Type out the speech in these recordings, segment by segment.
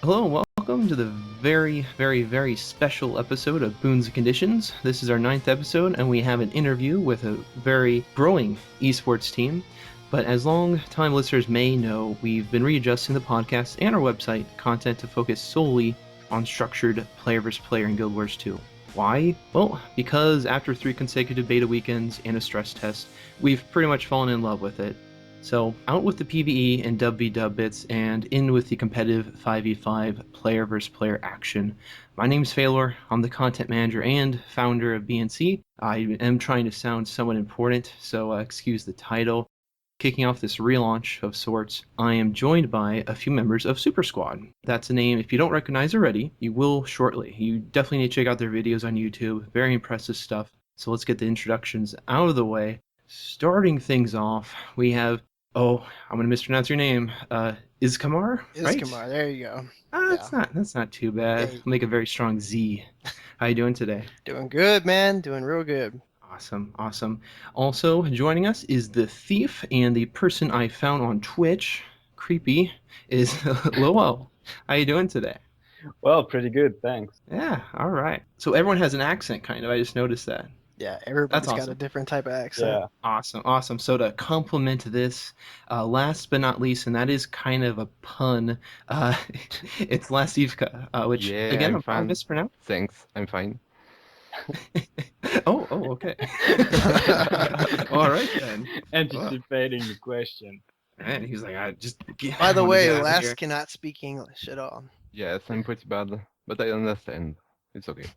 Hello and welcome to the very special episode of Boons Conditions. This is our 9th episode, and we have an interview with a very growing esports team. But as long-time listeners may know, we've been readjusting the podcast and our website content to focus solely on structured player versus player in Guild Wars 2. Why? Well, because after 3 consecutive beta weekends and a stress test, we've pretty much fallen in love with it. So, out with the PvE and dub bits, and in with the competitive 5v5 player versus player action. My name's Faelor, I'm the content manager and founder of BNC. I am trying to sound somewhat important, so excuse the title. Kicking off this relaunch of sorts, I am joined by a few members of Super Squad. That's a name, if you don't recognize already, you will shortly. You definitely need to check out their videos on YouTube, very impressive stuff. So let's get the introductions out of the way. Starting things off, we have I'm gonna mispronounce your name. Izkimar, right? Izkimar, there you go. That's not too bad. Yeah. I'll make a very strong Z. How you doing today? Doing good, man. Doing real good. Awesome. Also joining us is the thief and the person I found on Twitch. Creepy is Lowell. How you doing today? Well, pretty good, thanks. Yeah, all right. So everyone has an accent, kind of. I just noticed that. Yeah, everybody's That's got awesome. a different type of accent. Yeah. Awesome. So to complement this, last but not least, and that is kind of a pun, it's Lastivka, which again I'm mispronounced. Thanks, I'm fine. Okay. All right then. Anticipating the question. And he's like, By the way, Last Last cannot speak English at all. Yes, I'm pretty bad, but I understand. It's okay.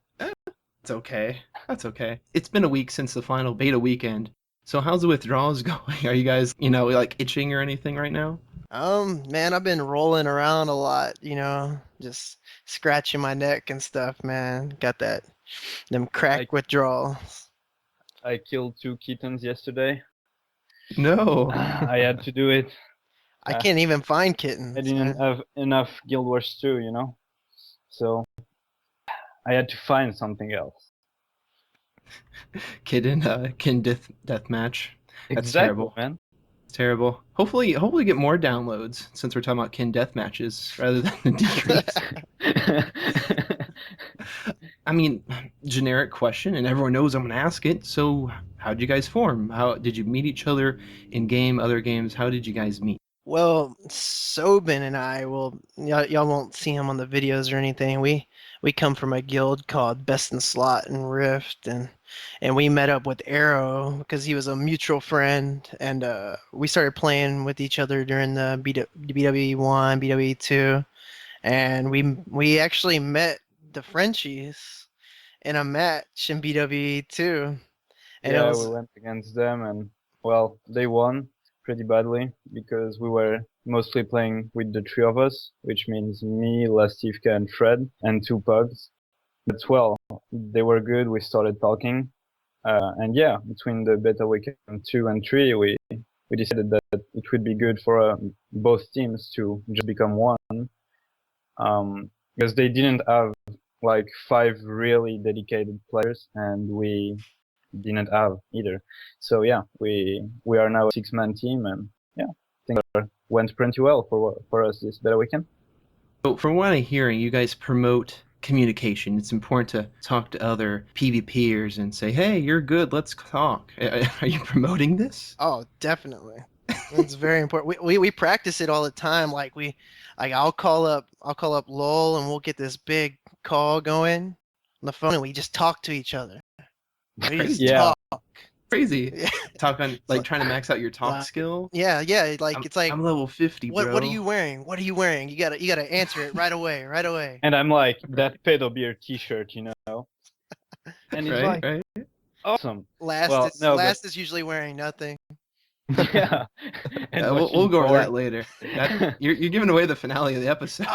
It's okay. That's okay. It's been a week since the final beta weekend. So how's the withdrawals going? Are you guys, like itching or anything right now? Man, I've been rolling around a lot, just scratching my neck and stuff, man. Got them crack withdrawals. I killed 2 kittens yesterday. No. I had to do it. I can't even find kittens. I didn't have enough Guild Wars 2, So I had to find something else. Kitten death match. That's exactly, terrible, man. It's terrible. Hopefully get more downloads since we're talking about kin death matches rather than the decrease. I mean, generic question, and everyone knows I'm gonna ask it. So, how'd you guys form? How did you meet each other in game, other games? How did you guys meet? Well, Sobin and I y'all won't see him on the videos or anything. We come from a guild called Best in Slot and Rift, and we met up with Arrow because he was a mutual friend, and we started playing with each other during the BW1, BW2, and we actually met the Frenchies in a match in BW2, and yeah, we went against them, and well, they won pretty badly because we were mostly playing with the 3 of us, which means me, Lastivka, and Fred, and 2 pugs. But well, they were good. We started talking, and yeah, between the beta weekend 2 and 3, we decided that it would be good for both teams to just become one, because they didn't have like 5 really dedicated players, and we didn't have either. So yeah, we are now a 6-man team, and yeah, things went pretty well for us this beta weekend. So from what I'm hearing, you guys promote communication. It's important to talk to other PvPers and say, "Hey, you're good. Let's talk." Are you promoting this? Oh, definitely. It's very important. We practice it all the time. I'll call up Lowell, and we'll get this big call going on the phone, and we just talk to each other. We just talk. Crazy. Talk on trying to max out your talk skill. Yeah. I'm level 50, bro. What are you wearing? What are you wearing? You gotta answer it right away. And I'm like, that pedo beer T-shirt, And he's right. Awesome. Last is usually wearing nothing. Yeah. We'll go over that later. You're giving away the finale of the episode.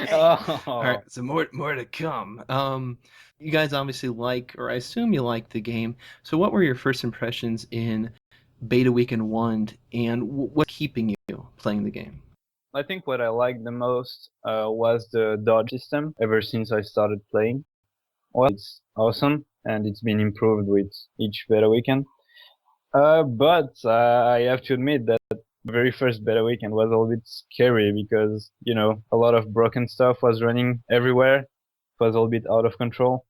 Oh. All right, so more to come. You guys obviously I assume you like the game. So what were your first impressions in beta weekend 1, and what's keeping you playing the game? I think what I liked the most was the dodge system ever since I started playing. Well, it's awesome, and it's been improved with each beta weekend. But I have to admit that very first beta weekend was a little bit scary because, a lot of broken stuff was running everywhere. It was a little bit out of control.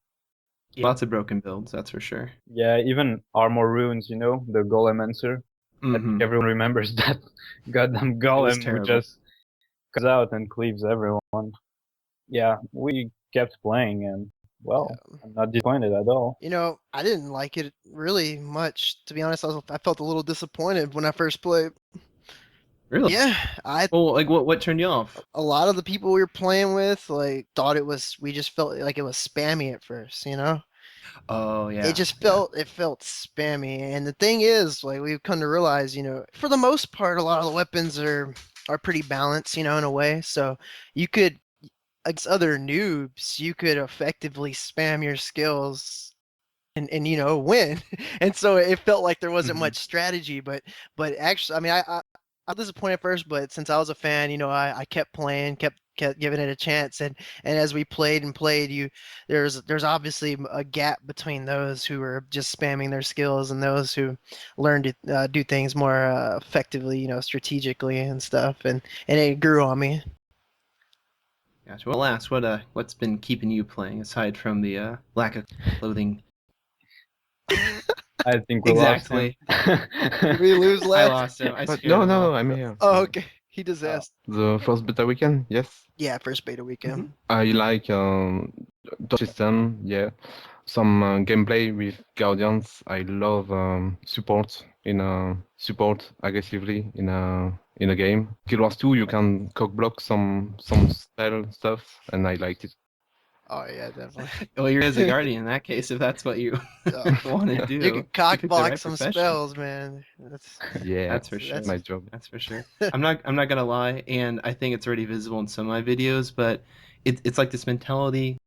Yeah, lots of broken builds, that's for sure. Yeah, even armor runes, the golem answer. I think everyone remembers that goddamn golem who just comes out and cleaves everyone. Yeah, we kept playing and, I'm not disappointed at all. I didn't like it really much. To be honest, I felt a little disappointed when I first played. Really? Yeah, Well, like what turned you off? a lot of the people we were playing with thought we just felt like it was spammy at first, Oh yeah. It just felt spammy. And the thing is, like we've come to realize, for the most part a lot of the weapons are pretty balanced, in a way. So you could, against other noobs, you could effectively spam your skills and win. And so it felt like there wasn't much strategy, but actually, I mean, I was disappointed at first, but since I was a fan, I kept playing, kept giving it a chance, and as we played, there's obviously a gap between those who were just spamming their skills and those who learned to do things more effectively, strategically and stuff, and it grew on me. Gotcha. Well, last, what's been keeping you playing aside from the lack of clothing? I think we exactly. lost him. Did we lose I last? lost him. I But scared him off. I'm here. Oh, okay. He just asked. The first beta weekend, yes. Yeah, first beta weekend. I like the system, yeah. Some gameplay with Guardians. I love support aggressively in a game. Guild Wars 2, you can cock block some spell stuff, and I liked it. Oh yeah, definitely. Well, you're as a guardian in that case, if that's what you want to do. You can cock picked the block right some profession. spells, man. That's for sure. That's my job. That's for sure. I'm not gonna lie, and I think it's already visible in some of my videos, but it's like this mentality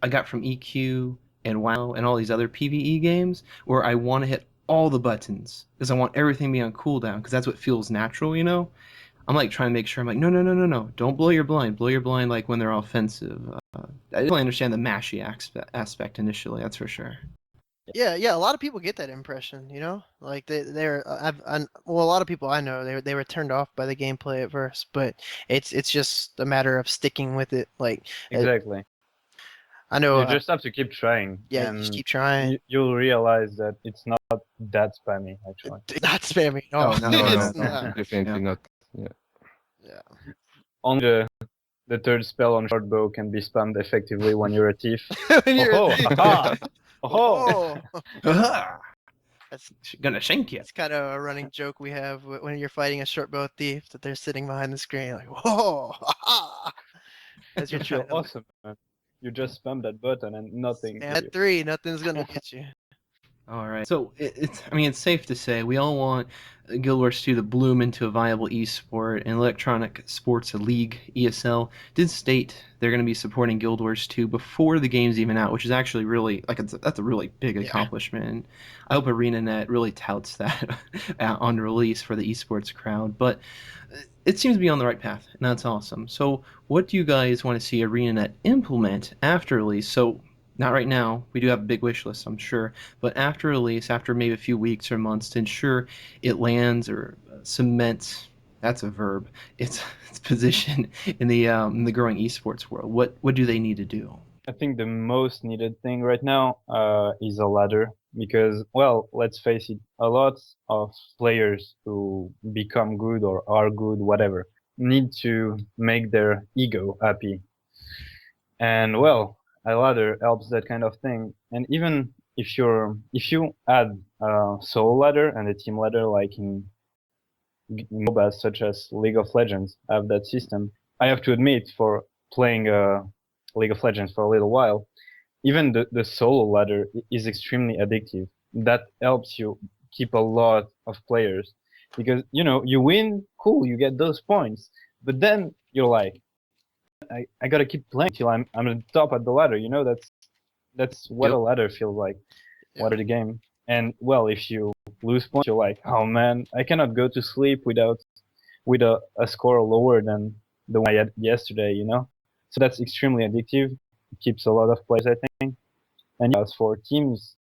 I got from EQ and WoW and all these other PvE games where I want to hit all the buttons because I want everything to be on cooldown because that's what feels natural, I'm like trying to make sure I'm like, no, don't blow your blind. Blow your blind like when they're offensive. I didn't really understand the mashy aspect initially, that's for sure. Yeah. A lot of people get that impression, like they're. A lot of people I know they were turned off by the gameplay at first, but it's just a matter of sticking with it. Like exactly. I know. You just have to keep trying. Yeah, and you just keep trying. You'll realize that it's not that spammy, actually. Not spammy. Oh, No, no, it's not. Definitely not. Yeah. Only the third spell on short bow can be spammed effectively when you're a thief. When you're a thief. Oh! That's gonna shank you. It's kind of a running joke we have when you're fighting a short bow thief that they're sitting behind the screen like, whoa! As you're trying to awesome, man. You just spam that button and nothing. at 3, nothing's gonna get you. All right. So it's safe to say we all want Guild Wars 2 to bloom into a viable esport, and Electronic Sports League (ESL) did state they're going to be supporting Guild Wars 2 before the game's even out, which is actually really that's a really big accomplishment. And I hope ArenaNet really touts that on release for the esports crowd. But it seems to be on the right path, and that's awesome. So what do you guys want to see ArenaNet implement after release? So not right now. We do have a big wish list, I'm sure. But after release, after maybe a few weeks or months, to ensure it lands or cements, that's a verb, its position in the growing esports world. What do they need to do? I think the most needed thing right now is a ladder. Because, well, let's face it, a lot of players who become good or are good, whatever, need to make their ego happy. And, well, a ladder helps that kind of thing. And even if you add a solo ladder and a team ladder, like in MOBAs such as League of Legends have that system, I have to admit, for playing League of Legends for a little while, even the solo ladder is extremely addictive. That helps you keep a lot of players because you win, cool, you get those points, but then you're like, I gotta keep playing till I'm at the top at the ladder. That's what a ladder feels like. What are the game? And well, if you lose points, you're like, oh man, I cannot go to sleep with a score lower than the one I had yesterday. So that's extremely addictive. It keeps a lot of players, I think. And as for teams,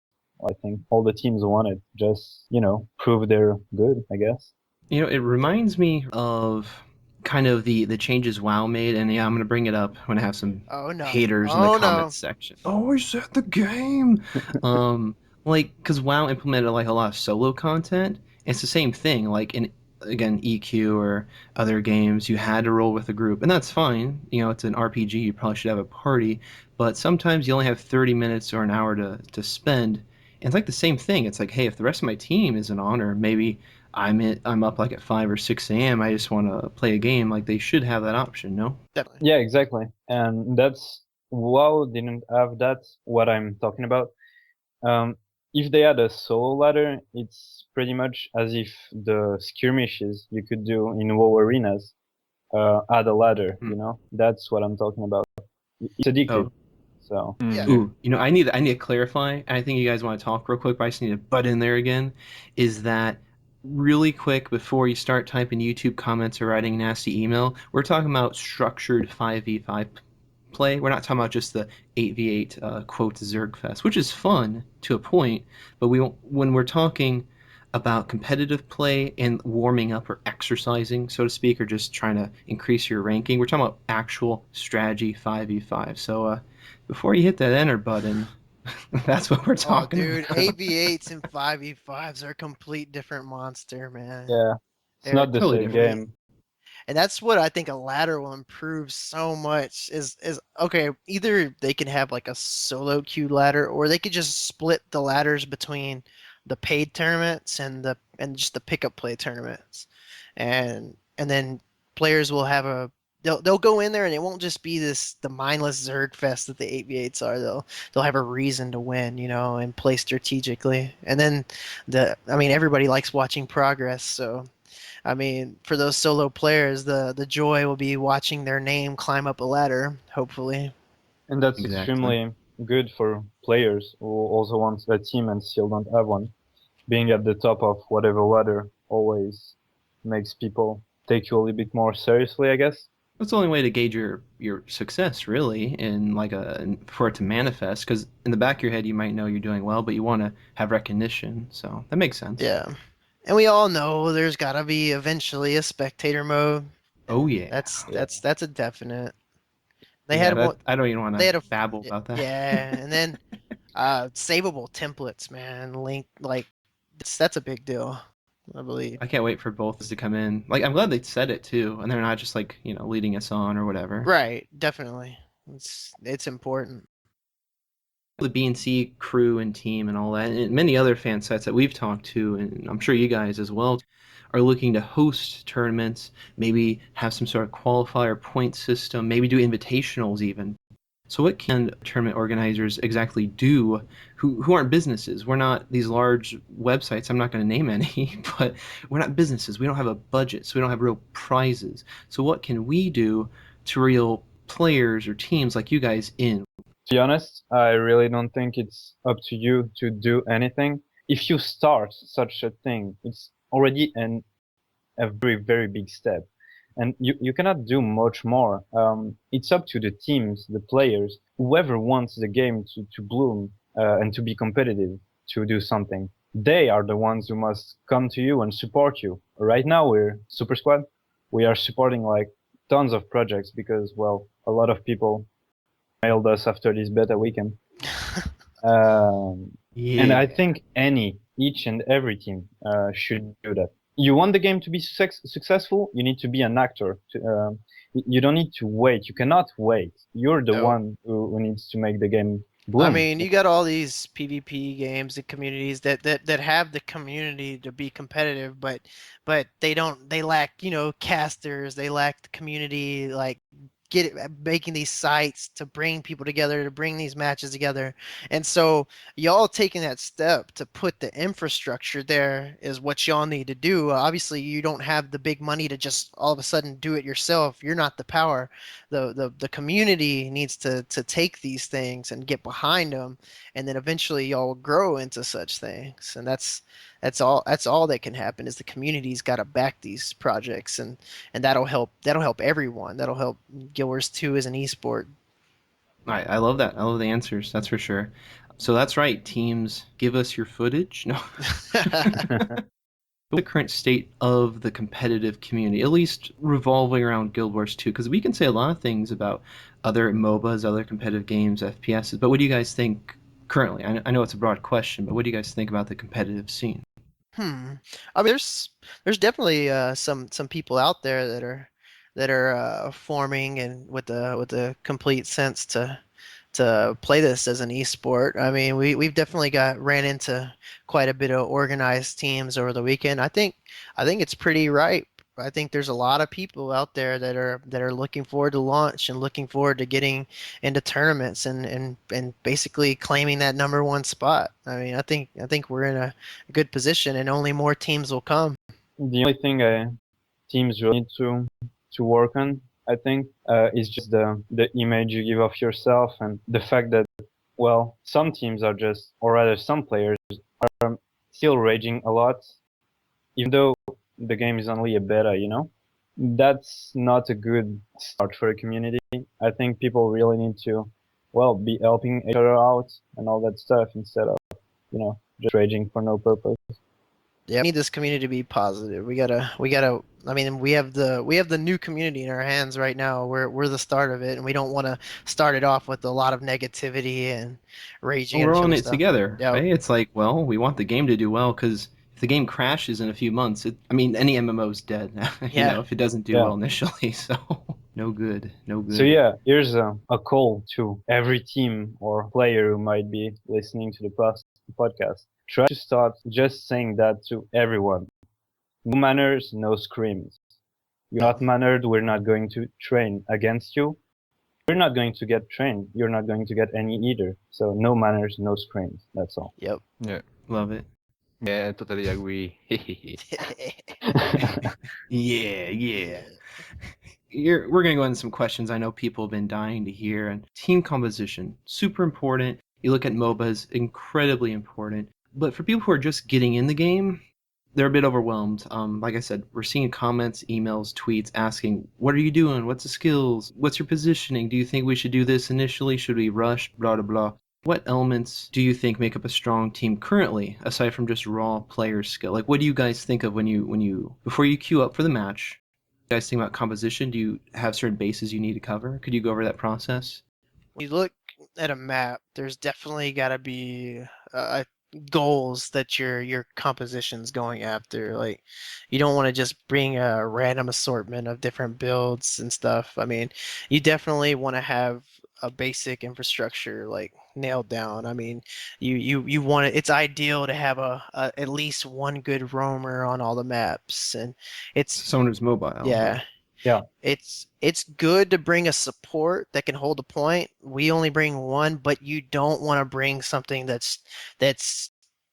I think all the teams want it. Just prove they're good, I guess. You know, it reminds me of kind of the changes WoW made, and yeah, I'm gonna bring it up when I have some Oh no. haters in the Oh no. comments section. Oh, I said the game. Um, like, because WoW implemented like a lot of solo content. It's the same thing. Like in again EQ or other games, you had to roll with a group, and that's fine. You know, it's an RPG. You probably should have a party, but sometimes you only have 30 minutes or an hour to spend. And it's like the same thing. It's like, hey, if the rest of my team isn't on, or maybe I'm up like at 5 or 6 a.m. I just want to play a game. Like they should have that option, no? Definitely. Yeah, exactly. And that's WoW didn't have that. What I'm talking about. Um, if they had a solo ladder, it's pretty much as if the skirmishes you could do in WoW arenas add a ladder. Hmm. You know, that's what I'm talking about. It's addictive. Oh, So Yeah. ooh, you know, I need to clarify. I think you guys want to talk real quick, but I just need to butt in there again. Is that really quick before you start typing YouTube comments or writing nasty email? We're talking about structured 5v5 play. We're not talking about just the 8v8 quote Zergfest, which is fun to a point, but when we're talking about competitive play and warming up or exercising, so to speak, or just trying to increase your ranking, we're talking about actual strategy 5v5. So before you hit that enter button, that's what we're Oh, talking dude, about. 8v8s and 5v5s are a complete different monster, man. yeah, it's They're not the Totally same different. game. And that's what I think a ladder will improve so much is okay, either they can have like a solo queue ladder or they could just split the ladders between the paid tournaments and just the pickup play tournaments. And then players will have a they'll go in there and it won't just be the mindless Zerg fest that the 8v8s are. They'll have a reason to win, and play strategically. And then I mean everybody likes watching progress, so I mean, for those solo players, the joy will be watching their name climb up a ladder, hopefully. And that's Exactly. extremely good for players who also want a team and still don't have one. Being at the top of whatever ladder always makes people take you a little bit more seriously, I guess. That's the only way to gauge your success, really, in like for it to manifest. Because in the back of your head, you might know you're doing well, but you want to have recognition. So that makes sense. Yeah. And we all know there's gotta be eventually a spectator mode. Oh And yeah, that's Yeah. that's that's a definite. They yeah. had That what I don't even want they to had a babble about that. yeah, and then savable templates, man. Link like that's a big deal, I believe. I can't wait for both to come in. Like I'm glad they said it too, and they're not just like leading us on or whatever. Right, definitely. It's important. The BNC crew and team and all that, and many other fan sites that we've talked to, and I'm sure you guys as well, are looking to host tournaments, maybe have some sort of qualifier point system, maybe do invitationals even. So what can tournament organizers exactly do who aren't businesses? We're not these large websites. I'm not going to name any, but we're not businesses. We don't have a budget, so we don't have real prizes. So what can we do to reel players or teams like you guys in? To be honest, I really don't think it's up to you to do anything. If you start such a thing, it's already a very, very big step. And you cannot do much more. It's up to the teams, the players, whoever wants the game to bloom and to be competitive, to do something. They are the ones who must come to you and support you. Right now, we're Super Squad. We are supporting like tons of projects because, well, a lot of people mailed us after this beta weekend. Um, and I Yeah. think each and every team should do that. You want the game to be successful, you need to be an actor. You don't need to wait. You cannot wait. You're the No. one who needs to make the game I bloom. mean, you got all these PvP games and communities that have the community to be competitive, but they lack, casters, they lack the community like making these sites to bring people together, to bring these matches together. And so y'all taking that step to put the infrastructure there is what y'all need to do. Obviously, you don't have the big money to just all of a sudden do it yourself. You're not the power. The community needs to take these things and get behind them, and then eventually y'all will grow into such things. And that's all that can happen is the community's got to back these projects, and that'll help everyone. That'll help Guild Wars 2 as an esport. I love that. I love the answers. That's for sure. So that's right. Teams, give us your footage. No. the current state of the competitive community, at least revolving around Guild Wars 2? Because we can say a lot of things about other MOBAs, other competitive games, FPSs, but what do you guys think currently? I know it's a broad question, but what do you guys think about the competitive scene? I mean, there's definitely some people out there that are forming and with the complete sense to play this as an esport. I mean, we've definitely ran into quite a bit of organized teams over the weekend. I think it's pretty ripe. I think there's a lot of people out there that are looking forward to launch and looking forward to getting into tournaments and basically claiming that number one spot. I mean, I think we're in a good position and only more teams will come. The only thing teams really need to work on, I think, is just the image you give of yourself and the fact that, well, some teams are just, or rather some players are still raging a lot, even though the game is only a beta, you know? That's not a good start for a community. I think people really need to, well, be helping each other out and all that stuff instead of, just raging for no purpose. Yeah, we need this community to be positive. We gotta. I mean, we have the new community in our hands right now. We're the start of it, and we don't want to start it off with a lot of negativity and raging We're at each all in other it stuff. together, Yeah, right? It's like, well, we want the game to do well because if the game crashes in a few months, I mean, any MMO's dead, yeah. if it doesn't do Yeah. well initially. So, no good, no So good. yeah, here's a call to every team or player who might be listening to the podcast. Try to start just saying that to everyone. No manners, no screams. You're not mannered, we're not going to train against you. You're not going to get trained. You're not going to get any either. So no manners, no screams. That's all. Yep. Yeah, Love it. yeah, I totally agree. Yeah, yeah. We're going to go into some questions I know people have been dying to hear. And team composition, super important. You look at MOBAs, incredibly important. But for people who are just getting in the game, they're a bit overwhelmed. Like I said, we're seeing comments, emails, tweets asking, what are you doing? What's the skills? What's your positioning? Do you think we should do this initially? Should we rush? Blah, blah, blah. What elements do you think make up a strong team currently, aside from just raw player skill? Like, what do you guys think of when you before you queue up for the match? You guys think about composition? Do you have certain bases you need to cover? Could you go over that process? When you look at a map, there's definitely got to be goals that your composition's going after. Like, you don't want to just bring a random assortment of different builds and stuff. I mean, you definitely want to have a basic infrastructure like nailed down. I mean, you want it. It's ideal to have a at least one good roamer on all the maps, and it's Someone who's mobile. yeah. Yeah. It's good to bring a support that can hold a point. We only bring one, but you don't want to bring something that's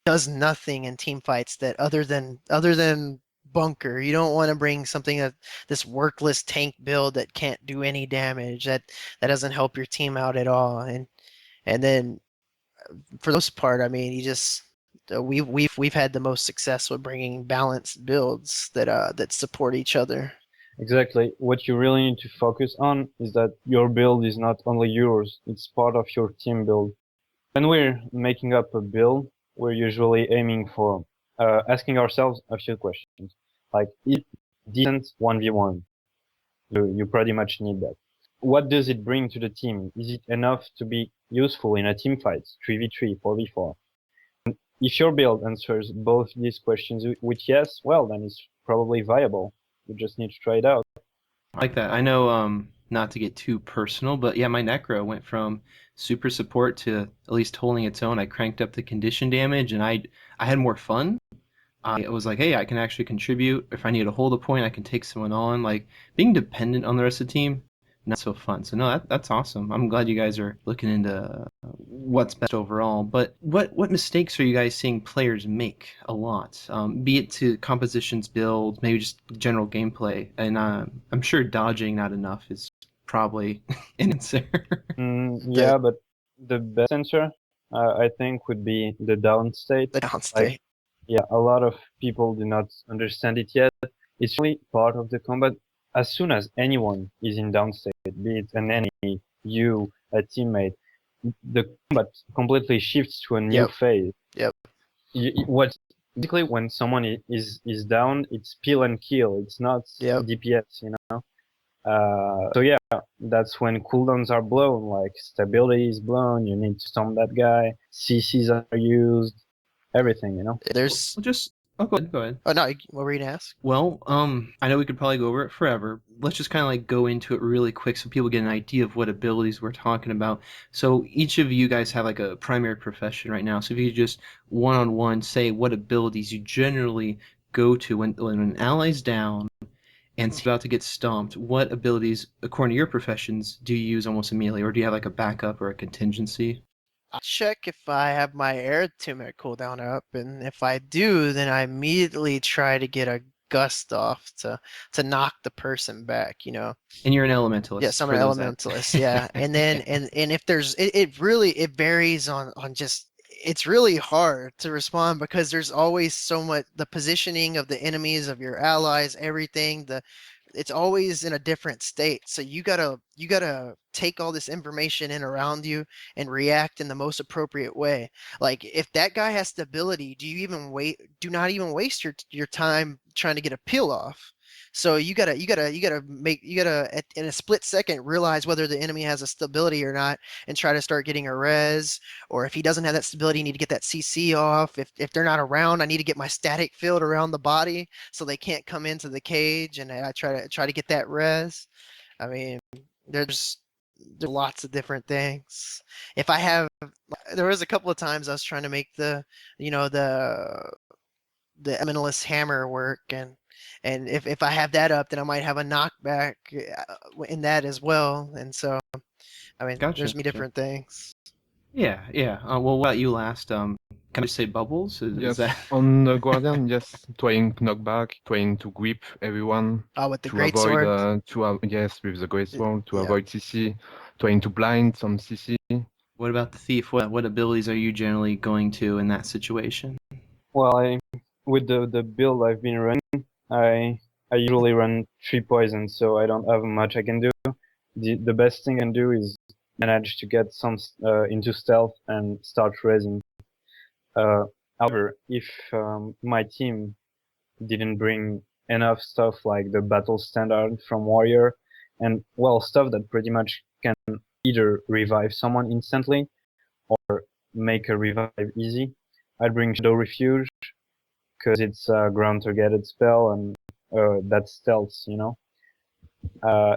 does nothing in team fights that other than bunker. You don't want to bring something that this workless tank build that can't do any damage, that doesn't help your team out at all. And then for the most part, I mean, you just we've had the most success with bringing balanced builds that support each other. Exactly. What you really need to focus on is that your build is not only yours, it's part of your team build. When we're making up a build, we're usually aiming for asking ourselves a few questions. Like, is it decent 1v1? You pretty much need that. What does it bring to the team? Is it enough to be useful in a team fight, 3v3, 4v4? If your build answers both these questions with yes, well, then it's probably viable. You just need to try it out. I like that. I know, not to get too personal, but yeah, my Necro went from super support to at least holding its own. I cranked up the condition damage, and I had more fun. I was like, hey, I can actually contribute. If I need to hold a point, I can take someone on. Like, being dependent on the rest of the team, not so fun. So no, that's awesome. I'm glad you guys are looking into what's best overall. But what mistakes are you guys seeing players make a lot? Be it to compositions, build, maybe just general gameplay. And I'm sure dodging not enough is probably an answer. Yeah, but the best answer, I think, would be the down state. The downstate. Yeah, a lot of people do not understand it yet. It's really part of the combat. As soon as anyone is in downstate, be it an enemy, you, a teammate, the combat completely shifts to a new Yep. phase. Yep. What basically when someone is down, it's peel and kill. It's not Yep. DPS, you know. So yeah, that's when cooldowns are blown. Like stability is blown. You need to stomp that guy. CCs are used. Everything, you know. There's. Well, just go ahead. Go ahead. Oh no, what were you gonna ask? Well, I know we could probably go over it forever. Let's just kind of like go into it really quick so people get an idea of what abilities we're talking about. So each of you guys have like a primary profession right now. So if you could just one-on-one say what abilities you generally go to when an ally's down and it's about to get stomped, what abilities, according to your professions, do you use almost immediately, or do you have like a backup or a contingency? I'll check if I have my air tumor cooldown up, and if I do, then I immediately try to get a gust off to knock the person back. You know. And you're an elementalist. Yes, I'm for an those that- elementalist. Yeah, and then and if there's it really it varies on just it's really hard to respond because there's always so much the positioning of the enemies of your allies, everything it's always in a different state. So you gotta take all this information in around you and react in the most appropriate way. Like if that guy has stability, do not even waste your time trying to get a peel off. So you gotta in a split second realize whether the enemy has a stability or not and try to start getting a res, or if he doesn't have that stability, you need to get that CC off. If they're not around, I need to get my static field around the body so they can't come into the cage, and I try to get that res. I mean, there's lots of different things. If I have, there was a couple of times I was trying to make the, you know, the elementalist hammer work, and if I have that up, then I might have a knockback in that as well. And so, I mean, Gotcha. there's many different things. Yeah, yeah. Well, what about you last? Can I just say bubbles? Is Yes, that on the Guardian, yes, trying knockback, trying to grip everyone, Oh, with the to great avoid, sword. yes, with the great sword, to Yeah. avoid CC, trying to blind some CC. what about the thief? What abilities are you generally going to in that situation? Well, with the build I've been running, I usually run 3 poisons, so I don't have much I can do. The best thing I can do is manage to get some into stealth and start raising. However, if my team didn't bring enough stuff like the battle standard from Warrior, and well, stuff that pretty much can either revive someone instantly or make a revive easy, I'd bring Shadow Refuge, because it's a ground targeted spell and that's stealth, you know.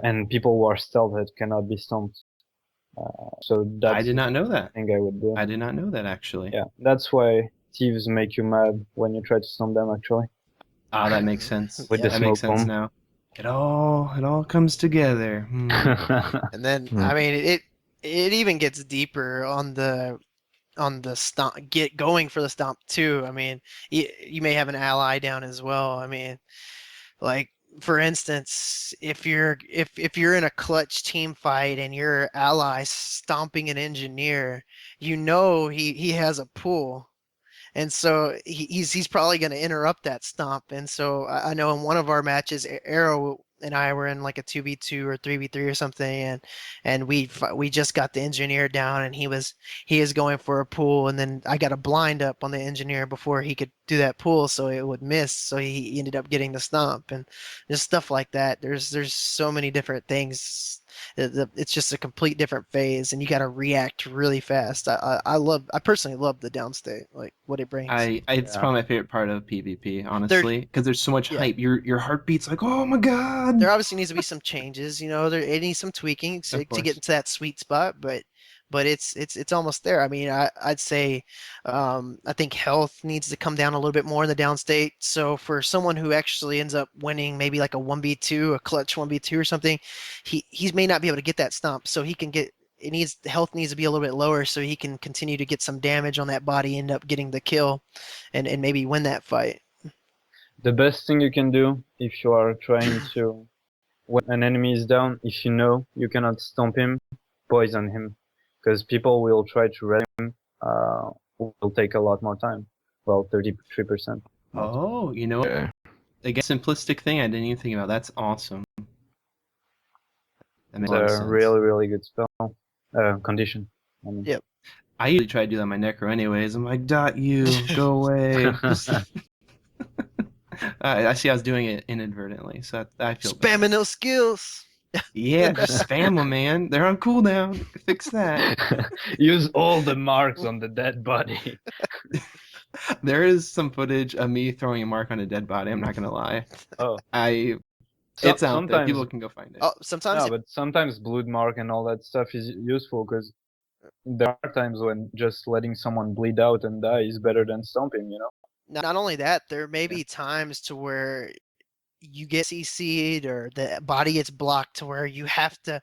And people who are stealthed cannot be stomped. So that's I did not know that. the thing I would do. I did not know that actually. Yeah, that's why thieves make you mad when you try to stomp them. Actually, Ah, that makes sense. with Yeah. the That makes smoke sense bomb. now. It all comes together. And then I mean it even gets deeper on the stomp get going for the stomp too. I mean, you may have an ally down as well. I mean, like for instance, if you're in a clutch team fight and your ally stomping an engineer, you know he has a pull. And so he's probably going to interrupt that stomp. And so I know in one of our matches, Arrow and I were in like a 2v2 or 3v3 or something, and we just got the engineer down, and he is going for a pull, and then I got a blind up on the engineer before he could do that pull, so it would miss. So he ended up getting the stomp, and just stuff like that. There's so many different things. It's just a complete different phase, and you got to react really fast. I personally love the downstate, like what it brings. It's Yeah. probably my favorite part of PvP, honestly, because there's so much Yeah. hype. Your heartbeat's like, oh my god. There obviously needs to be some changes, you know. It needs some tweaking to course. get into that sweet spot, but it's almost there. I mean, I'd say I think health needs to come down a little bit more in the downstate. So for someone who actually ends up winning maybe like a 1v2, a clutch 1v2 or something, he may not be able to get that stomp, so he can get the health needs to be a little bit lower so he can continue to get some damage on that body, end up getting the kill, and maybe win that fight. The best thing you can do if you are trying to, when an enemy is down, if you know you cannot stomp him, poison him, because people will try to res him. Will take a lot more time. Well, 33%. Oh, you know what? Yeah. Again, simplistic thing I didn't even think about. That's awesome. That makes It's a lot of a sense. really, really good spell. Condition. I mean. Yep. I usually try to do that on my necro anyways. I'm like, dot you, go away. Just I see I was doing it inadvertently, so I feel bad. Spamming those skills. Yeah, just spam them, man. They're on cooldown. Fix that. Use all the marks on the dead body. There is some footage of me throwing a mark on a dead body. I'm not gonna lie. Oh, It's out there. sometimes. People can go find it. Oh, sometimes No, but sometimes blood mark and all that stuff is useful because there are times when just letting someone bleed out and die is better than stomping, you know? not only that, there may be times to where you get CC'd or the body gets blocked to where you have to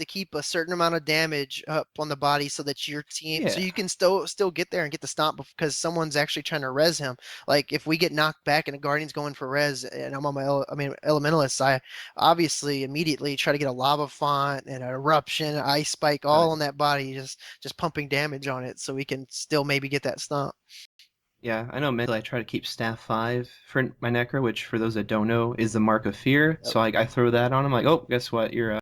keep a certain amount of damage up on the body so that your team so Yeah. you can still get there and get the stomp because someone's actually trying to res him. Like if we get knocked back and a guardian's going for res and I'm on my elementalist, I obviously immediately try to get a lava font and an eruption, ice spike all on that body, just pumping damage on it so we can still maybe get that stomp. Yeah, I know mentally I try to keep staff 5 for my Necro, which for those that don't know is the mark of fear. Yep. So I throw that on him like, oh, guess what? You're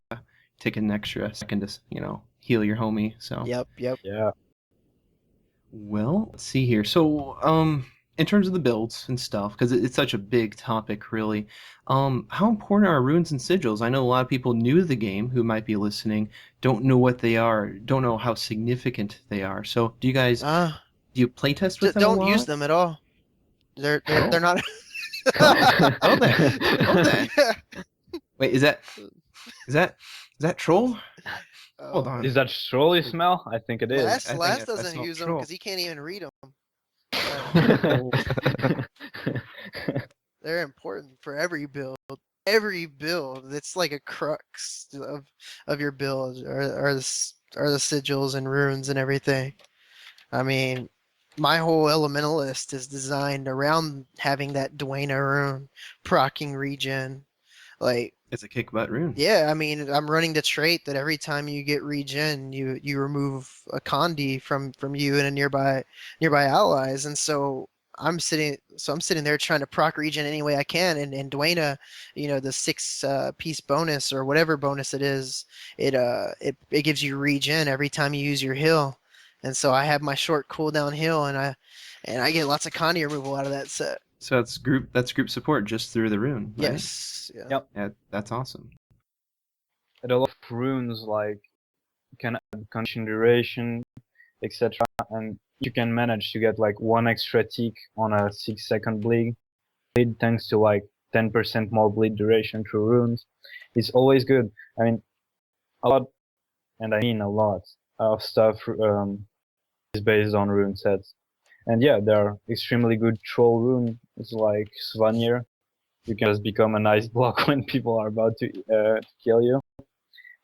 taking an extra second to, heal your homie. So Yep. Yeah. well, let's see here. So in terms of the builds and stuff, because it's such a big topic really, how important are runes and sigils? I know a lot of people new to the game who might be listening don't know what they are, don't know how significant they are. So do you guys do you playtest with them a Don't lot? use them at all. They're not. Oh then. Wait, is that troll? Hold on. Is that trolley smell? I think it is. Last I doesn't smell use them troll. because he can't even read them. Oh. They're important for every build. Every build, it's like a crux of your build, are the sigils and runes and everything. I mean, my whole elementalist is designed around having that Dwayna rune, proccing regen. Like, It's a kick butt rune. yeah, I mean, I'm running the trait that every time you get regen, you remove a condi from you and a nearby allies, and so I'm sitting there trying to proc regen any way I can, and Dwayna, the 6 piece bonus or whatever bonus it is, it gives you regen every time you use your heal, and so I have my short cooldown heal, and I get lots of condi removal out of that set. So that's group support just through the rune, right? Yes. Yeah. Yep. Yeah, that's awesome. And a lot of runes like can add condition duration, etc. And you can manage to get like 1 extra tick on a 6-second bleed thanks to like 10% more bleed duration through runes. It's always good. I mean, a lot, and I mean a lot of stuff is based on rune sets. And yeah, there are extremely good troll rune. It's like Svanir. You can just become an ice block when people are about to kill you,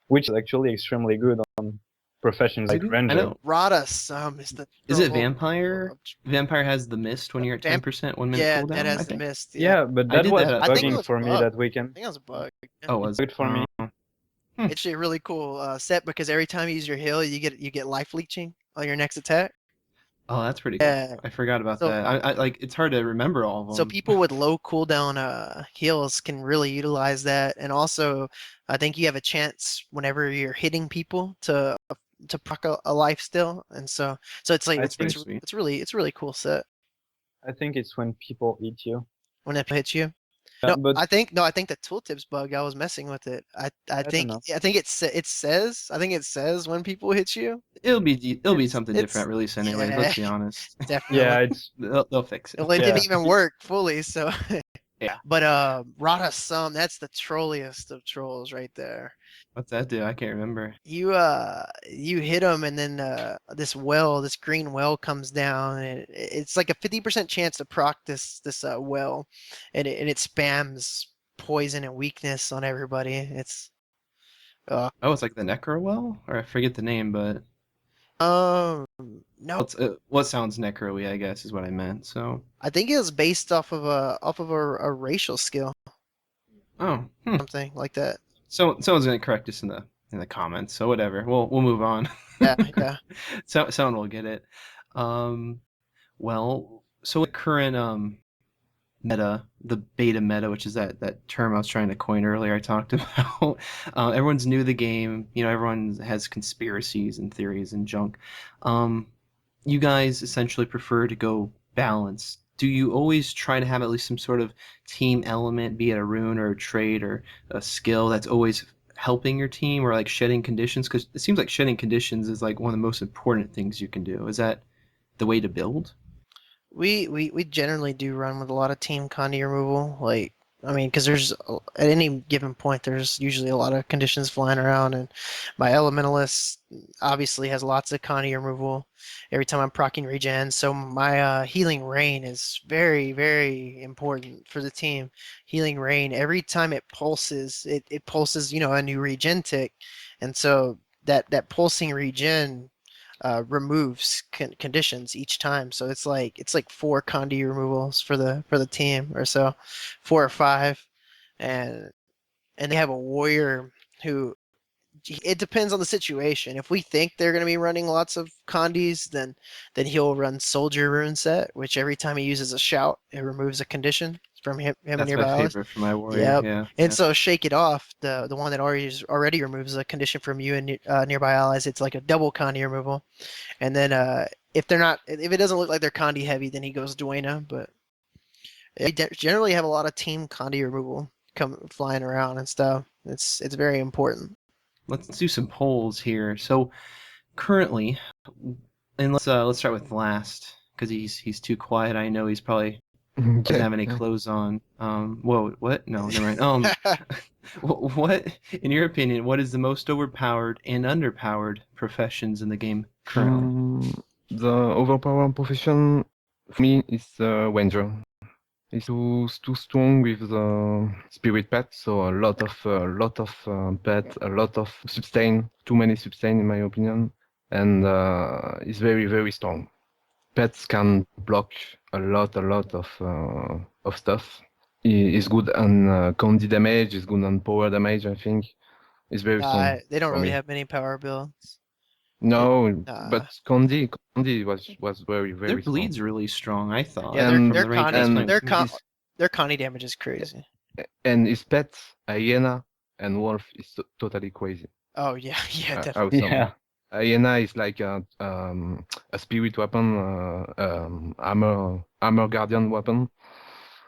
which is actually extremely good on professions like ranger. I know. Radas is the Is it troll. vampire? Vampire has the mist when you're at 10% 1 minute Yeah, cooldown. that has I the think. mist. Yeah, but I that did was that. I think it bugging was for a me bug. that weekend. I think it was a bug. Oh, was Good for me. Hmm. It's a really cool set because every time you use your heal, you get life leeching on your next attack. Oh, that's pretty cool. Yeah. I forgot about So- that. I like it's hard to remember all of them. So people with low cooldown heals can really utilize that, and also I think you have a chance whenever you're hitting people to proc a life still, and so it's like That's pretty sweet. it's really cool set I think it's when people eat you. when it hits you. Yeah, No, but I think the tooltips bug. I was messing with it. I think know. it says when people hit you. It'll be something it's- different release anyways. yeah. Let's be honest. Definitely. Yeah, it's They'll fix it. Well, it Yeah. didn't even work fully, so Yeah. But Rada Sum, that's the trolliest of trolls right there. What's that do? I can't remember. You hit him, and then this green well comes down, and it's like a 50% chance to proc this well, and it spams poison and weakness on everybody. It's Oh, it's like the Necro well, or I forget the name, but no, what sounds necro-y, I guess, is what I meant. So I think it was based off of a racial skill, oh, something like that. so someone's gonna correct us in the comments. So whatever, we'll move on. Yeah. So someone will get it. Well, so the current meta, the beta meta, which is that term I was trying to coin earlier, I talked about. Everyone's new to the game. Everyone has conspiracies and theories and junk. You guys essentially prefer to go balanced do you always try to have at least some sort of team element, be it a rune or a trait or a skill that's always helping your team, or like shedding conditions? Because it seems like shedding conditions is like one of the most important things you can do. Is that the way to build? We generally do run with a lot of team Condi removal. Like, I mean, because at any given point, there's usually a lot of conditions flying around, and my elementalist obviously has lots of Condi removal every time I'm proccing regen. So my healing rain is very, very important for the team. Healing rain, every time it pulses, it pulses, a new regen tick, and so that pulsing regen removes conditions each time. So it's like 4 Condi removals for the team or so, 4 or 5, and they have a warrior who it depends on the situation. If we think they're going to be running lots of Condis, then he'll run soldier rune set, which every time he uses a shout, it removes a condition from him and That's my nearby allies. favorite for my warrior. Yep. Yeah. And so shake it off, the one that already removes a condition from you and nearby allies. It's like a double Condi removal. And then if it doesn't look like they're Condi heavy, then he goes Duena. But they generally have a lot of team Condi removal come flying around and stuff. It's very important. Let's do some polls here. So currently, and let's start with last because he's too quiet. I know he's probably doesn't have any clothes on. Whoa, what? No, never mind. What, in your opinion, what is the most overpowered and underpowered professions in the game currently? The overpowered profession for me is Ranger. It's too strong with the spirit pet, so a lot of pet, a lot of sustain, too many sustain in my opinion, and it's very very strong. Pets can block a lot of stuff. It's good on Condi damage, it's good on power damage. I think it's very strong They don't for really me. have many power builds. No, Uh, but Condi was very Their very strong. bleed's really strong, I thought. yeah, And- from the range I was playing. their Connie damage is crazy. And his pet, hyena and wolf, is totally crazy. Oh yeah, yeah, definitely. Awesome. Yeah. Hyena is like a spirit weapon, armor guardian weapon,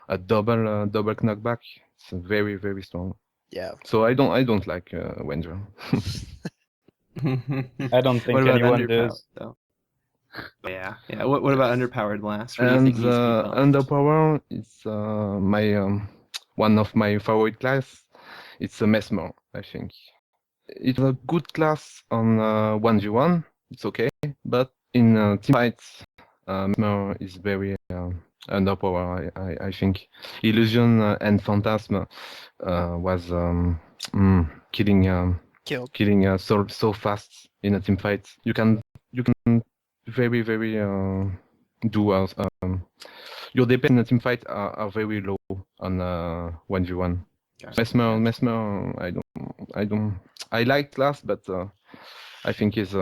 a double knockback. It's very very strong. Yeah. So I don't like Ranger. I don't think What about anyone underpowered does. though? Yeah, yeah. What about underpowered last? What do you And think needs to be buffed? underpower is my one of my favorite class. It's a mesmer, I think. It's a good class on 1v1. It's okay, but in team fights, mesmer is very underpower. I think illusion and phantasm was Killed. killing so fast in a team fight. You can very very do your DPS in a team fight are very low on 1v1. Gotcha. Mesmer, I like class, but I think is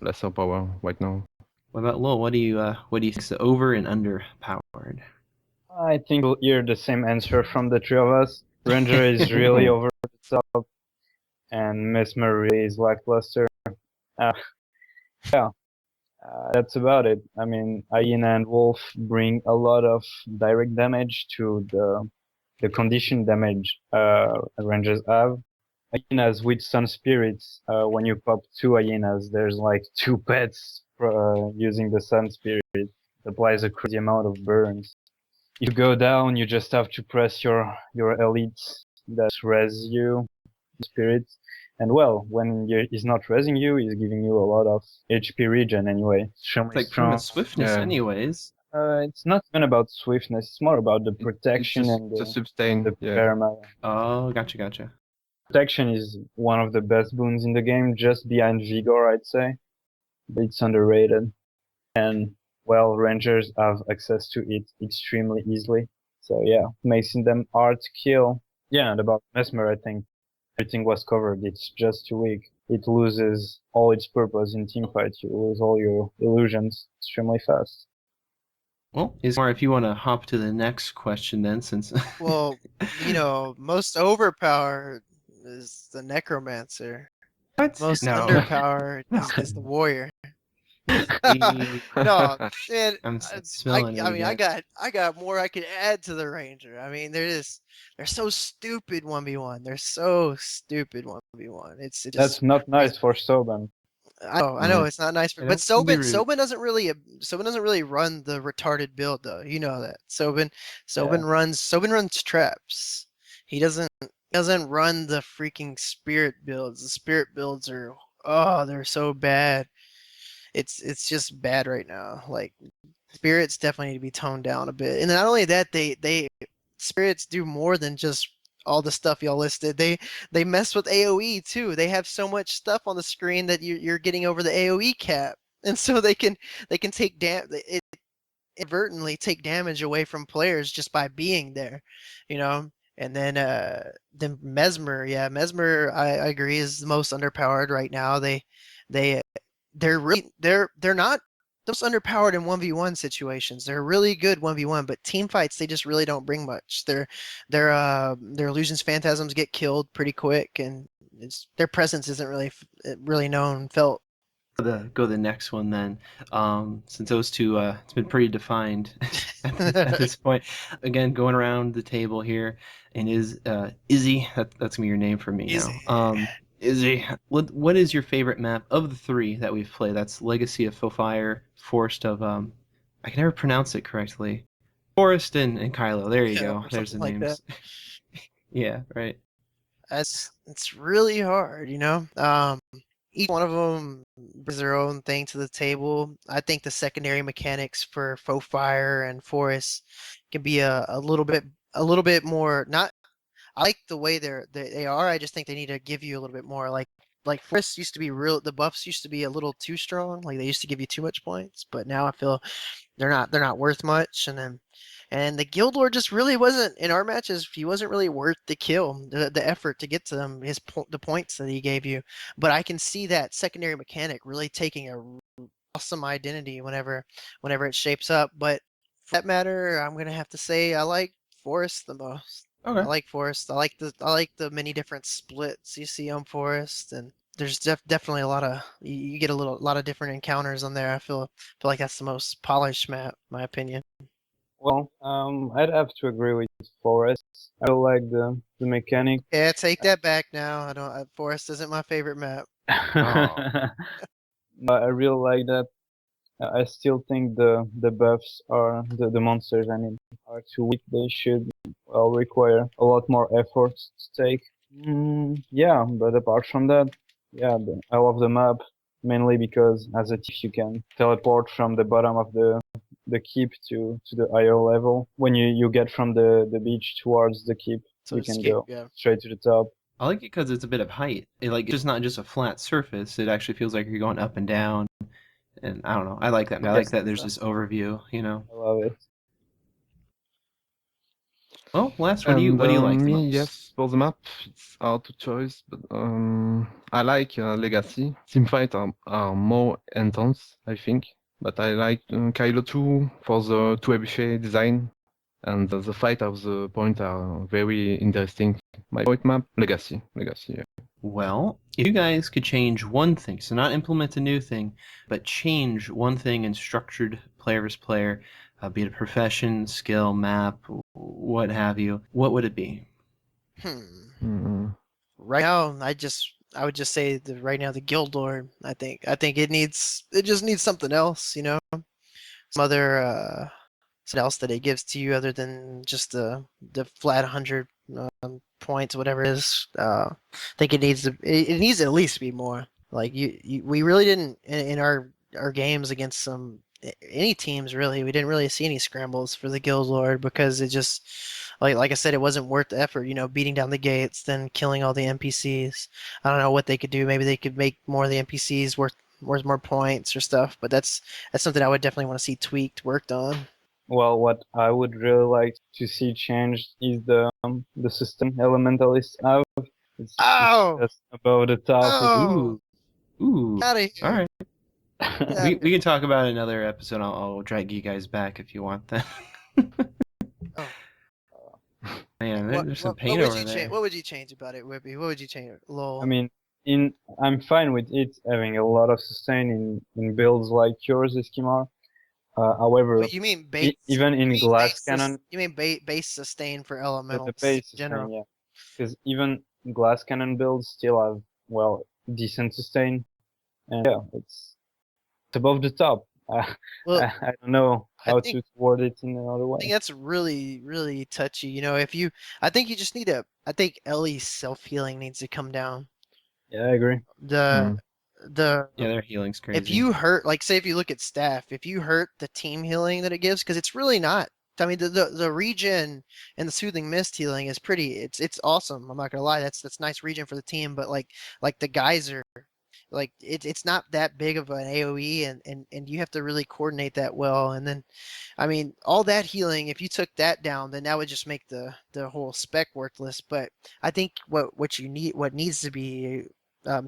lesser power right now. What about Lowell? What do you think is the over and underpowered? I think we'll hear the same answer from the three of us. Ranger is really over the top, and Mesmer really is lackluster. Yeah, that's about it. I mean, Hyena and Wolf bring a lot of direct damage to the condition damage Rangers have. Hyenas with some spirits, when you pop 2 hyenas, there's like 2 pets using the sun spirit. It applies a crazy amount of burns. If you go down, you just have to press your elites that res you, spirits. And well, when he's not resing you, he's giving you a lot of HP regen anyway. Extremely It's like strong. from a swiftness, Yeah. anyways. It's not even about swiftness, it's more about the protection and the the sustain. Yeah. parama. Oh, gotcha. Protection is one of the best boons in the game, just behind Vigor, I'd say. But it's underrated. And, well, Rangers have access to it extremely easily. So, yeah, making them hard to kill. Yeah, and about Mesmer, I think everything was covered. It's just too weak. It loses all its purpose in teamfights. You lose all your illusions extremely fast. Well, Izkimar, if you want to hop to the next question, then, since Well, most overpowered is the necromancer. what? Most No. underpowered No. is the warrior. No, man. I'm smelling it I mean, again. I got more I could add to the Ranger. I mean, they're so stupid 1v1. They're so stupid 1v1. It That's just not makes nice for Soban. I know it's not nice, I but don't can be rude. Sobin doesn't really run the retarded build though. You know that Yeah. Sobin runs traps. He doesn't run the freaking spirit builds. The spirit builds are they're so bad. It's just bad right now. Like spirits definitely need to be toned down a bit. And not only that, they spirits do more than just all the stuff y'all listed. They mess with AoE too. They have so much stuff on the screen that you're getting over the AoE cap, and so they can take it inadvertently take damage away from players just by being there, you know. And then Mesmer, yeah, Mesmer, I agree is the most underpowered right now. They they're not those underpowered in 1v1 situations. They're really good 1v1, but team fights they just really don't bring much. Their illusions phantasms get killed pretty quick, and their presence isn't really known felt. Go the next one then. Since those two, it's been pretty defined at this point. Again, going around the table here, and Izzy. That's gonna be your name for me Is now. Izzy, what is your favorite map of the three that we've played? That's Legacy of Fofire, Forest of I can never pronounce it correctly. Forest and Kylo. There you yeah, go. or There's the something like that. names. Yeah, right. It's really hard, you know. Each one of them brings their own thing to the table. I think the secondary mechanics for Faux Fire and Forest can be a little bit more. Not I like the way they are. I just think they need to give you a little bit more. Like Forest used to be real. The buffs used to be a little too strong. Like they used to give you too much points, but now I feel they're not worth much. And the Guild Lord just really wasn't in our matches. He wasn't really worth the kill, the effort to get to them, the points that he gave you. But I can see that secondary mechanic really taking a awesome identity whenever it shapes up. But for that matter, I'm gonna have to say I like Forest the most. I Okay. like Forest. I like the many different splits you see on Forest, and there's definitely a lot of you get lot of different encounters on there. I feel like that's the most polished map, in my opinion. Well, I'd have to agree with Forest. I don't like the mechanic. Yeah, take that back now. I don't. Forest isn't my favorite map. Oh. But I really like that. I still think the buffs are the monsters. I mean, are too weak. They should require a lot more effort to take. Yeah, but apart from that, yeah, I love the map mainly because as a thief you can teleport from the bottom of the keep to the higher level. When you get from the beach towards the keep, So you it's can skip. go Yeah. straight to the top. I like it because it's a bit of height. It's just not just a flat surface. It actually feels like you're going up and down. And I don't know. I like that. I Yeah, like that. There's this overview. I love it. Well, Les, And what do you like the me, most? yes, for the map, it's hard to choose, but I like Legacy. Teamfight are more intense, I think. But I like Kylo 2 for the trebuchet design, and the fight of the point are very interesting. My favorite map, Legacy. Yeah. Well, if you guys could change one thing, so not implement a new thing, but change one thing in structured player versus player, be it a profession, skill, map, what have you, what would it be? Hmm. Mm. Right now, I would just say that right now the Guild Lord. I think it just needs something else. You know, some other something else that it gives to you other than just the flat 100 points, whatever it is. I think it needs to at least be more. Like we really didn't in our games against any teams really. We didn't really see any scrambles for the Guild Lord because it just like I said, it wasn't worth the effort. You know, beating down the gates, then killing all the NPCs. I don't know what they could do. Maybe they could make more of the NPCs worth more points or stuff. But that's something I would definitely want to see tweaked, worked on. Well, what I would really like to see changed is the system elementalists have. It's Oh, just above the top. oh, Ooh, ooh, out of all here. right. Get out We of here. we can talk about another episode. I'll drag you guys back if you want that. Oh, Man, what there's some what pain what would over you change? there. What would you change about it, Whippy? What would you change, I Lowell? mean, I'm fine with it having a lot of sustain in builds like yours, Izkimar. However, But you mean base? even in glass cannon, You mean base sustain for the elementals base in general? sustain, yeah, because even glass cannon builds still have decent sustain, and yeah, it's above the top. Well, I don't know I how think to word it in another I think way. that's really touchy. You know, I think you just need to. I think Ellie's self healing needs to come down. Yeah, I agree. The Mm. the Yeah, their healing's if crazy. you hurt, like say if you look at staff, if you hurt the team healing that it gives, because it's really not. I mean, the regen and the soothing mist healing is pretty. It's awesome. I'm not gonna lie. That's nice regen for the team. But like the geyser, like it's not that big of an AOE, and you have to really coordinate that well. And then, I mean, all that healing. If you took that down, then that would just make the whole spec worthless. But I think what needs to be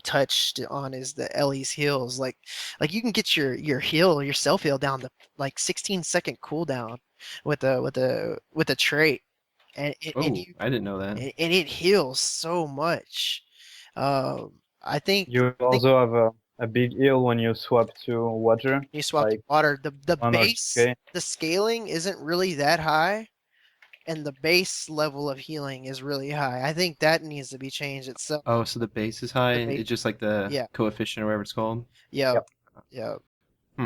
touched on is the Ellie's heals. Like you can get your self heal down to like 16-second cooldown with a trait, and Oh, I didn't know that. and it heals so much. I think You I think also have a big heal when you swap to water, you swap to like water. The 1 or 2K. the scaling isn't really that high, and the base level of healing is really high. I think that needs to be changed itself. Oh, so the base is high. The base, It's just like the yeah, coefficient or whatever it's called. yeah, Yep. yeah. Hmm.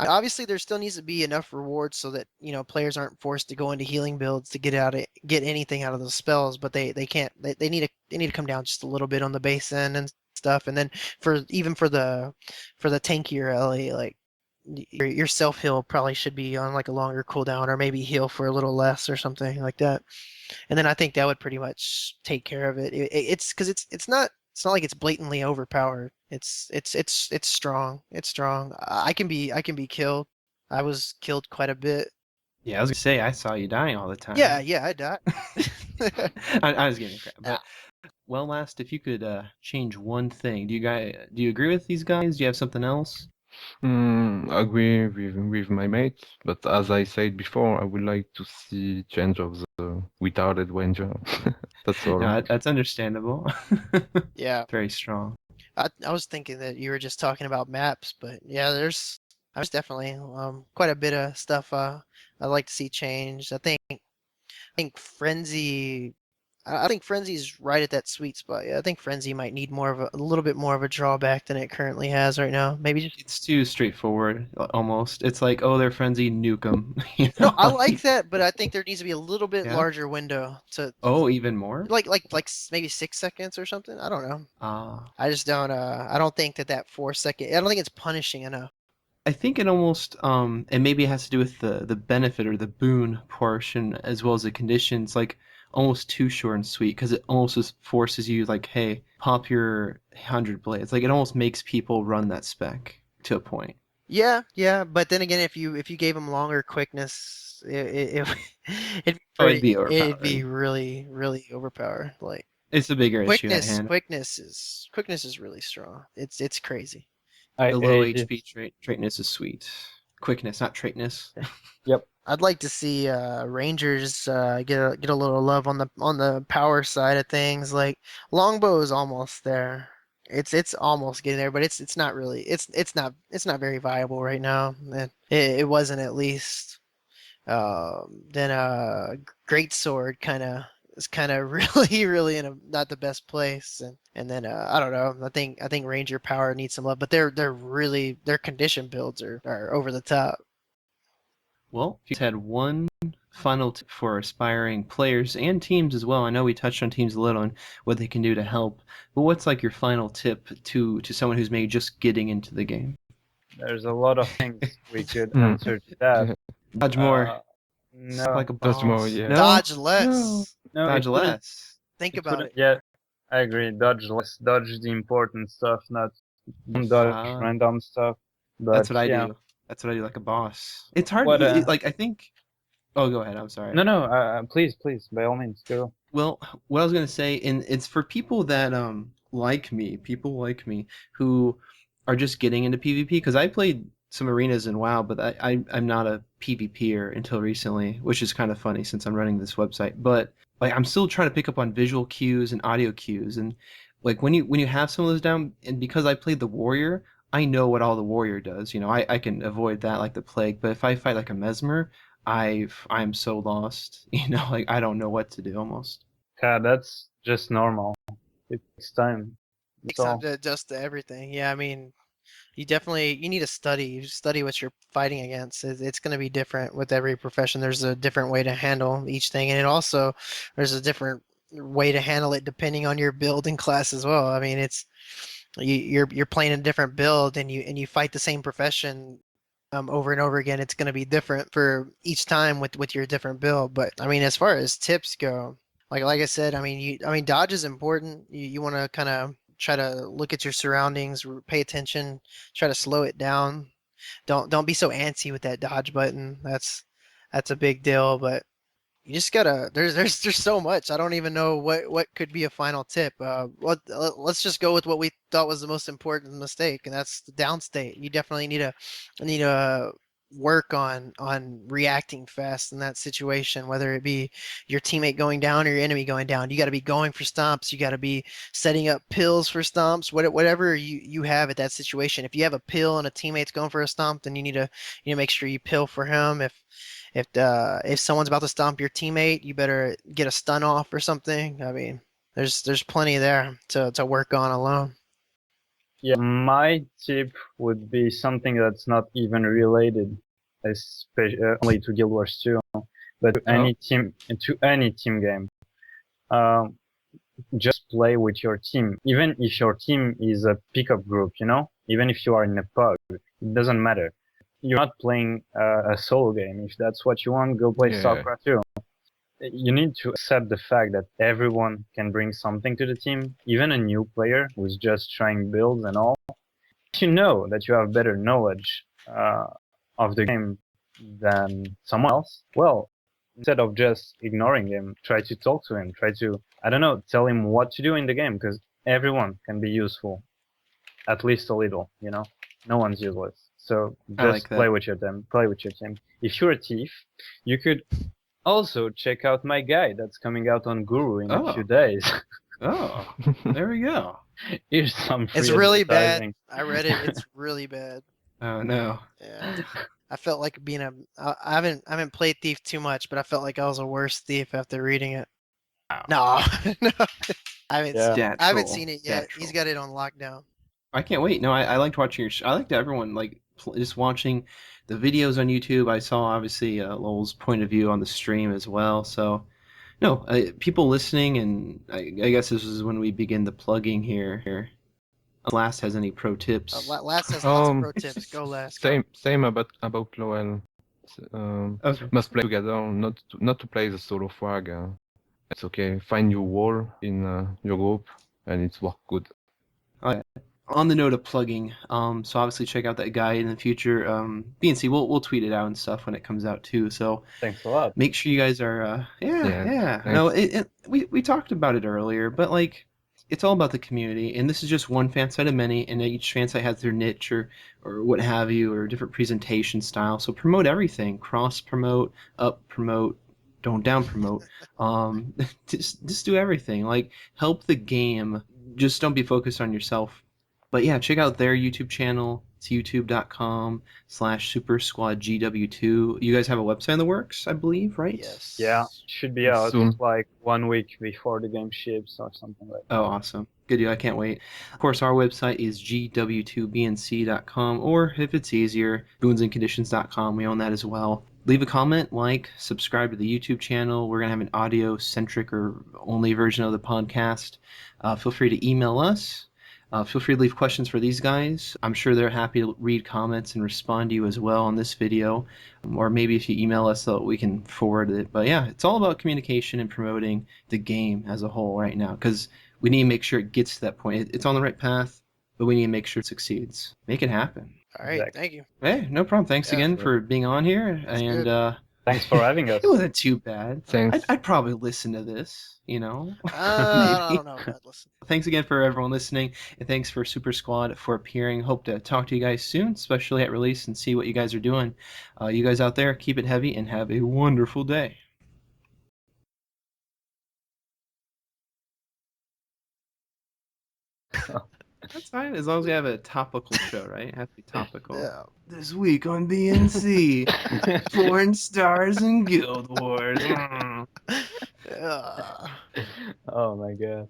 Obviously, there still needs to be enough rewards so that players aren't forced to go into healing builds to get anything out of those spells. But they can't. They need to come down just a little bit on the base end and stuff. And then for the tankier LA, like your self heal probably should be on like a longer cooldown, or maybe heal for a little less or something like that. And then I think that would pretty much take care of it. It's because it's not like it's blatantly overpowered. It's strong. It's strong. I can be killed. I was killed quite a bit. Yeah, I was gonna say I saw you dying all the Yeah, time. yeah, I died. I was giving crap, Yeah. but well, last if you could change one thing, do you agree with these guys? Do you have something else? Agree with my mates, but as I said before, I would like to see change of the retarded ranger. That's all. No, that's understandable. Yeah. Very strong. I was thinking that you were just talking about maps, but yeah, there's definitely quite a bit of stuff I'd like to see changed. I think Frenzy. I think Frenzy's right at that sweet spot. Yeah, I think Frenzy might need a little bit more of a drawback than it currently has right now. Maybe just It's too straightforward, almost. It's like, oh, they're frenzy, nuke them. no. I like that, but I think there needs to be a little bit Yeah. larger window to Oh, even more? maybe 6 seconds or something. I don't know. Ah. I just don't. I don't think that 4 second. I don't think it's punishing enough. I think it almost and maybe it has to do with the benefit or the boon portion as well as the conditions, like almost too short and sweet because it almost just forces you like, hey, pop your 100 blades. Like it almost makes people run that spec to a point. Yeah, yeah, but then again, if you gave him longer quickness, Oh, it'd be it'd be overpowered. really overpowered. Like It's the bigger issue at hand. quickness is really strong. It's crazy. I The low hate it. HP traitness is sweet. Quickness, not traitness. Yep. I'd like to see Rangers get a little love on the power side of things. Like Longbow is almost there. It's almost getting there, but it's not really. It's not very viable right now. It wasn't at least. Then Great Sword kind of really in a not the best place, and then I don't know. I think Ranger Power needs some love, but their condition builds are over the top. Well, if you had one final tip for aspiring players and teams as well, I know we touched on teams a little and what they can do to help, but what's like your final tip to someone who's maybe just getting into the game? There's a lot of things we could Mm. answer to that. Dodge more. No, Like a That's more, boss. yeah. No? Dodge No. less. no, Dodge less. Think it about couldn't. it. Yeah, I agree. Dodge less, dodge the important stuff, not don't dodge Ah, random stuff. But that's what I yeah, do. That's what I do like a boss. It's hard. what? Like I think. Oh, go ahead. I'm sorry. No, please, by all means, go. Well, what I was gonna say, and it's for people that people like me who are just getting into PvP because I played some arenas in WoW, but I'm not a PvPer until recently, which is kind of funny since I'm running this website. But like I'm still trying to pick up on visual cues and audio cues, and Like when you have some of those down, and because I played the warrior, I know what all the warrior does. I can avoid that like the plague. But if I fight like a mesmer, I'm so lost. Like I don't know what to do almost. Yeah, that's just normal. It takes time. That's Takes time all. to adjust to everything. Yeah, I mean, you need to study. You study what you're fighting against. It's going to be different with every profession. There's a different way to handle each thing, and there's a different way to handle it depending on your build and class as well. I mean, you're playing a different build, and you fight the same profession over and over again. It's going to be different for each time with your different build. But I mean, as far as tips go, like I said, I mean, dodge is important. You want to kind of try to look at your surroundings, pay attention, try to slow it down. Don't be so antsy with that dodge button. That's a big deal. But you just gotta. There's so much. I don't even know what could be a final tip. Let's just go with what we thought was the most important mistake, and that's the downstate. You definitely need to work on reacting fast in that situation, whether it be your teammate going down or your enemy going down. You got to be going for stomps. You got to be setting up pills for stomps. Whatever you have at that situation. If you have a pill and a teammate's going for a stomp, then you need to make sure you pill for him. If someone's about to stomp your teammate, you better get a stun off or something. I mean, there's plenty there to work on alone. Yeah, my tip would be something that's not even related, especially only to Guild Wars 2, but to any team game. Um, just play with your team, even if your team is a pickup group. Even if you are in a pub, it doesn't matter. You're not playing a solo game. If that's what you want, go play StarCraft 2. You need to accept the fact that everyone can bring something to the team, even a new player who's just trying builds and all. If you know that you have better knowledge of the game than someone else, well, instead of just ignoring him, try to talk to him, try to, I don't know, tell him what to do in the game, because everyone can be useful, at least a little, No one's useless. So I just like that. play with your team. If you're a thief, you could also check out my guide that's coming out on Guru in a few days. Oh, there we go. Here's some free It's really bad. advertising. I read it. It's really bad. Oh no. Yeah. I felt like I haven't played Thief too much, but I felt like I was a worse thief after reading it. No, no, I haven't. Yeah. Stat I haven't troll. seen it Stat yet. He's troll. got it on lockdown. I can't wait. No, I liked watching I liked everyone like just watching the videos on YouTube. I saw obviously Lowell's point of view on the stream as well. So no, people listening, and I guess this is when we begin the plugging here. Last has any pro tips? Last has lots of pro It's tips. Go Last. Go. same about Lowell. Okay. Must play together, not to play the solo frag. It's okay. Find your wall in your group, and it's work good. On the note of plugging, so obviously check out that guide in the future. BNC, we'll tweet it out and stuff when it comes out too. So Thanks a lot. make sure you guys are yeah. Thanks. No, we talked about it earlier, but like it's all about the community, and this is just one fan site of many, and each fan site has their niche or what have you, or different presentation style. So promote everything, cross promote, up promote, don't down promote. Just do everything. Like help the game. Just don't be focused on yourself. But yeah, check out their YouTube channel. It's youtube.com/SuperSquadGW2. You guys have a website in the works, I believe, right? Yes. Yeah, should be out Soon. like 1 week before the game ships or something like that. Oh, awesome. Good deal. I can't wait. Of course, our website is gw2bnc.com, or if it's easier, boonsandconditions.com. We own that as well. Leave a comment, like, subscribe to the YouTube channel. We're going to have an audio-centric or only version of the podcast. Feel free to email us. Feel free to leave questions for these guys. I'm sure they're happy to read comments and respond to you as well on this video. Or maybe if you email us so we can forward it. But yeah, it's all about communication and promoting the game as a whole right now, because we need to make sure it gets to that point. It's on the right path, but we need to make sure it succeeds. Make it happen. All right. Exactly. Thank you. Hey, no problem. Thanks again for being on here. That's And good. Thanks for having us. it wasn't too bad. Thanks. I'd probably listen to this, I don't know about listen. Thanks again for everyone listening, and thanks for Super Squad for appearing. Hope to talk to you guys soon, especially at release, and see what you guys are doing. You guys out there, keep it heavy and have a wonderful day. That's fine, as long as we have a topical show, right? It has to be topical. Yeah. This week on BNC, Porn Stars and Guild Wars. Yeah. Oh my god.